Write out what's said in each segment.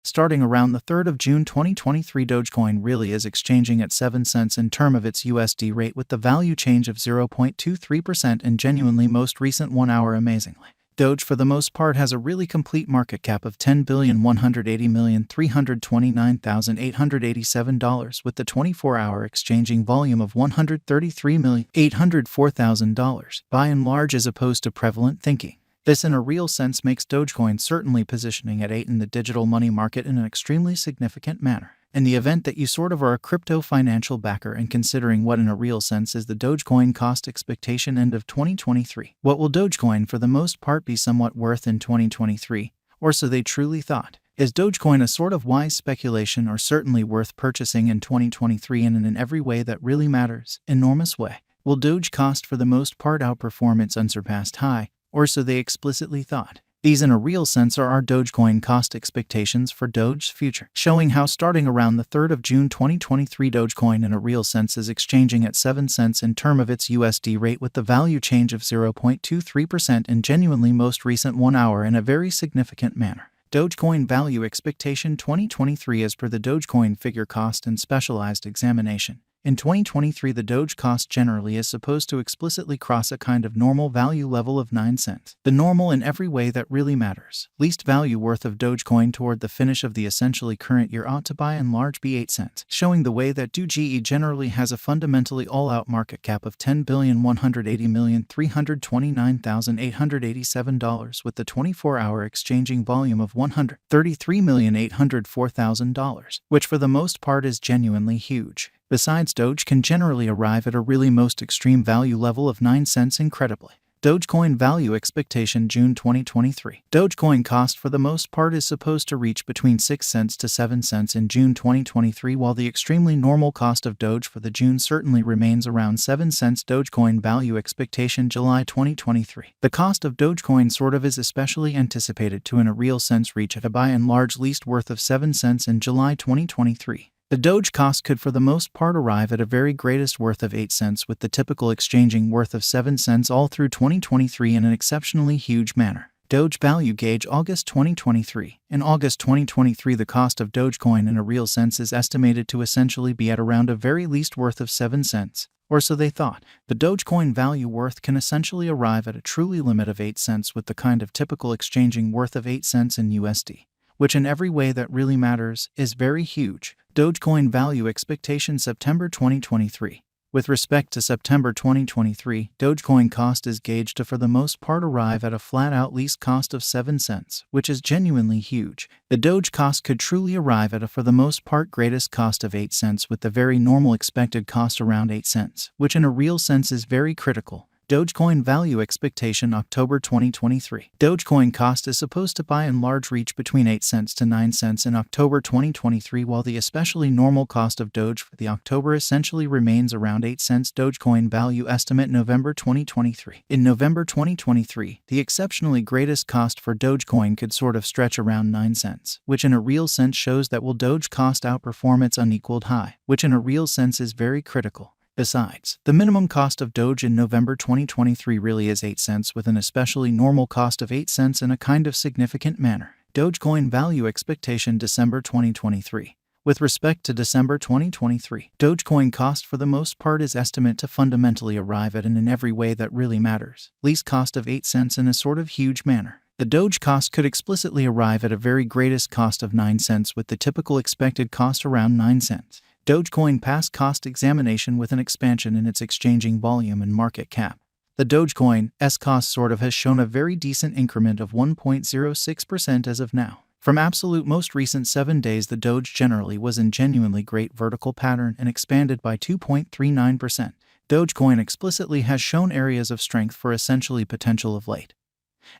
Starting around the 3rd of June 2023, Dogecoin really is exchanging at 7 cents in term of its USD rate with the value change of 0.23% in genuinely most recent 1 hour amazingly. Doge for the most part has a really complete market cap of $10,180,329,887 with the 24-hour exchanging volume of $133,804,000 by and large as opposed to prevalent thinking. This in a real sense makes Dogecoin certainly positioning at 8 in the digital money market in an extremely significant manner. In the event that you sort of are a crypto financial backer and considering what in a real sense is the Dogecoin cost expectation end of 2023, what will Dogecoin for the most part be somewhat worth in 2023, or so they truly thought? Is Dogecoin a sort of wise speculation or certainly worth purchasing in 2023 and in every way that really matters, enormous way? Will Doge cost for the most part outperform its unsurpassed high, or so they explicitly thought? These in a real sense are our Dogecoin cost expectations for Doge's future, showing how starting around the 3rd of June 2023 Dogecoin in a real sense is exchanging at 7 cents in term of its USD rate with the value change of 0.23% in genuinely most recent 1 hour in a very significant manner. Dogecoin value expectation 2023 as per the Dogecoin figure cost and specialized examination. In 2023, the Doge cost generally is supposed to explicitly cross a kind of normal value level of 9 cents. The normal in every way that really matters. Least value worth of Dogecoin toward the finish of the essentially current year ought to by and large be 8 cents, showing the way that Doge generally has a fundamentally all-out market cap of $10,180,329,887 with the 24-hour exchanging volume of $133,804,000, which for the most part is genuinely huge. Besides, Doge can generally arrive at a really most extreme value level of 9 cents incredibly. Dogecoin value expectation June 2023. Dogecoin cost for the most part is supposed to reach between 6 cents to 7 cents in June 2023, while the extremely normal cost of Doge for the June certainly remains around 7 cents. Dogecoin value expectation July 2023. The cost of Dogecoin sort of is especially anticipated to in a real sense reach at a by and large least worth of 7 cents in July 2023. The Doge cost could for the most part arrive at a very greatest worth of 8 cents with the typical exchanging worth of 7 cents all through 2023 in an exceptionally huge manner. Doge value gauge August 2023. In August 2023, the cost of Dogecoin in a real sense is estimated to essentially be at around a very least worth of 7 cents, or so they thought. The Dogecoin value worth can essentially arrive at a truly limit of 8 cents with the kind of typical exchanging worth of 8 cents in USD, which in every way that really matters is very huge. Dogecoin value expectation September 2023. With respect to September 2023, Dogecoin cost is gauged to for the most part arrive at a flat-out least cost of 7 cents, which is genuinely huge. The Doge cost could truly arrive at a for the most part greatest cost of 8 cents with the very normal expected cost around 8 cents, which in a real sense is very critical. Dogecoin value expectation October 2023. Dogecoin cost is supposed to by and large reach between 8 cents to 9 cents in October 2023, while the especially normal cost of Doge for the October essentially remains around 8 cents. Dogecoin value estimate November 2023. In November 2023, the exceptionally greatest cost for Dogecoin could sort of stretch around 9 cents, which in a real sense shows that will Doge cost outperform its unequaled high, which in a real sense is very critical. Besides, the minimum cost of Doge in November 2023 really is 8 cents with an especially normal cost of 8 cents in a kind of significant manner. Dogecoin value expectation December 2023. With respect to December 2023, Dogecoin cost for the most part is estimate to fundamentally arrive at an in every way that really matters, least cost of 8 cents in a sort of huge manner. The Doge cost could explicitly arrive at a very greatest cost of 9 cents with the typical expected cost around 9 cents. Dogecoin passed cost examination with an expansion in its exchanging volume and market cap. The Dogecoin's cost sort of has shown a very decent increment of 1.06% as of now. From absolute most recent 7 days, the Doge generally was in genuinely great vertical pattern and expanded by 2.39%. Dogecoin explicitly has shown areas of strength for essentially potential of late.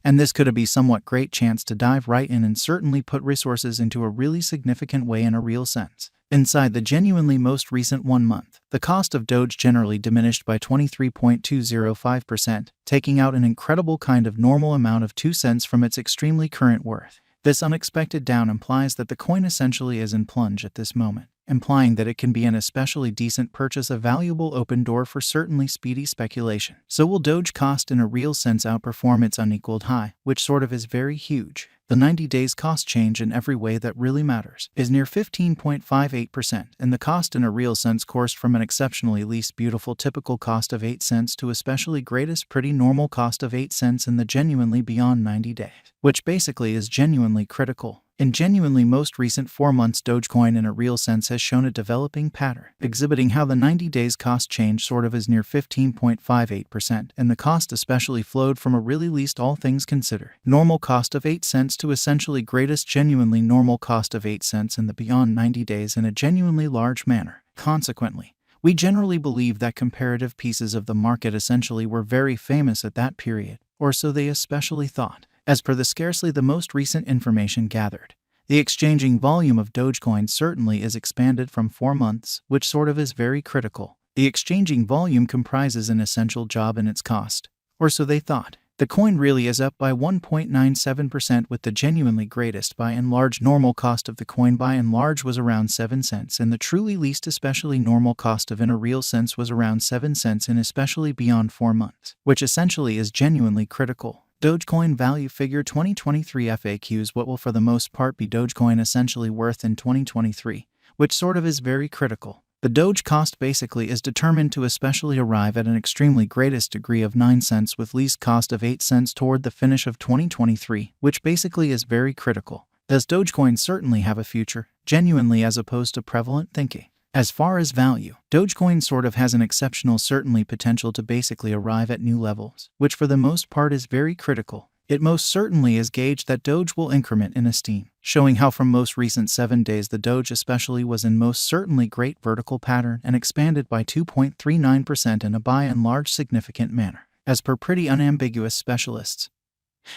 And this could be somewhat great chance to dive right in and certainly put resources into a really significant way in a real sense. Inside the genuinely most recent 1 month, the cost of Doge generally diminished by 23.205%, taking out an incredible kind of normal amount of 2 cents from its extremely current worth. This unexpected down implies that the coin essentially is in plunge at this moment, implying that it can be an especially decent purchase, a valuable open door for certainly speedy speculation. So will Doge cost in a real sense outperform its unequaled high, which sort of is very huge? The 90 days cost change in every way that really matters is near 15.58%, and the cost in a real sense coursed from an exceptionally least beautiful typical cost of 8 cents to especially greatest pretty normal cost of 8 cents in the genuinely beyond 90 days, which basically is genuinely critical. In genuinely most recent 4 months, Dogecoin in a real sense has shown a developing pattern, exhibiting how the 90 days cost change sort of is near 15.58%, and the cost especially flowed from a really least all things considered normal cost of 8 cents to essentially greatest genuinely normal cost of 8 cents in the beyond 90 days in a genuinely large manner. Consequently, we generally believe that comparative pieces of the market essentially were very famous at that period, or so they especially thought. As per the scarcely the most recent information gathered, the exchanging volume of Dogecoin certainly is expanded from 4 months, which sort of is very critical. The exchanging volume comprises an essential job in its cost, or so they thought. The coin really is up by 1.97%, with the genuinely greatest by and large normal cost of the coin by and large was around 7 cents, and the truly least especially normal cost of in a real sense was around 7 cents in especially beyond 4 months, which essentially is genuinely critical. Dogecoin value figure 2023 FAQs. What will for the most part be Dogecoin essentially worth in 2023, which sort of is very critical. The Doge cost basically is determined to especially arrive at an extremely greatest degree of 9 cents with least cost of 8 cents toward the finish of 2023, which basically is very critical. Does Dogecoin certainly have a future, genuinely as opposed to prevalent thinking? As far as value, Dogecoin sort of has an exceptional certainly potential to basically arrive at new levels, which for the most part is very critical. It most certainly is gauged that Doge will increment in esteem, showing how from most recent 7 days the Doge especially was in most certainly great vertical pattern and expanded by 2.39% in a by and large significant manner. As per pretty unambiguous specialists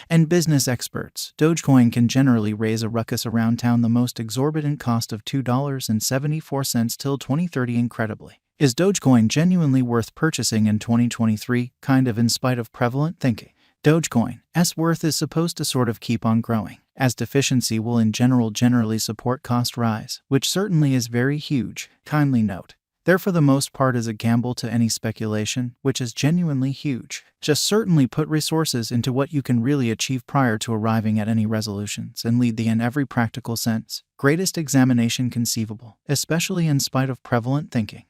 and business experts, Dogecoin can generally raise a ruckus around town. The most exorbitant cost of $2.74 till 2030. Incredibly, is Dogecoin genuinely worth purchasing in 2023, kind of in spite of prevalent thinking? Dogecoin's worth is supposed to sort of keep on growing, as deficiency will in general generally support cost rise, which certainly is very huge. Kindly note, there for the most part is a gamble to any speculation, which is genuinely huge. Just certainly put resources into what you can really achieve prior to arriving at any resolutions and lead the in every practical sense greatest examination conceivable, especially in spite of prevalent thinking.